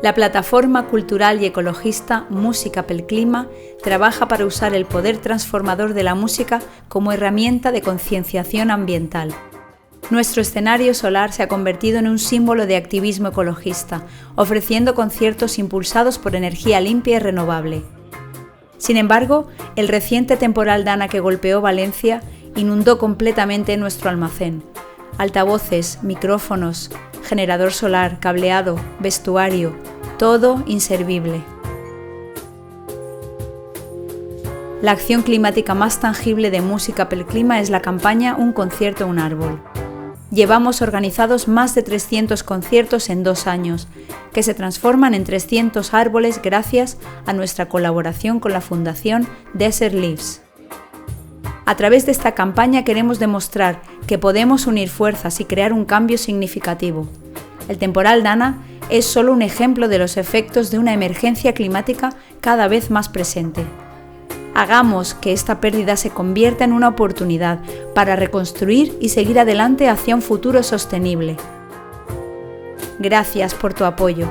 La plataforma cultural y ecologista Música pel Clima trabaja para usar el poder transformador de la música como herramienta de concienciación ambiental. Nuestro escenario solar se ha convertido en un símbolo de activismo ecologista, ofreciendo conciertos impulsados por energía limpia y renovable. Sin embargo, el reciente temporal Dana que golpeó Valencia inundó completamente nuestro almacén. Altavoces, micrófonos, generador solar, cableado, vestuario, todo inservible. La acción climática más tangible de Música pel Clima es la campaña Un concierto, un árbol. Llevamos organizados más de 300 conciertos en 2 años, que se transforman en 300 árboles gracias a nuestra colaboración con la Fundación Desert Leaves. A través de esta campaña queremos demostrar que podemos unir fuerzas y crear un cambio significativo. El temporal Dana es solo un ejemplo de los efectos de una emergencia climática cada vez más presente. Hagamos que esta pérdida se convierta en una oportunidad para reconstruir y seguir adelante hacia un futuro sostenible. Gracias por tu apoyo.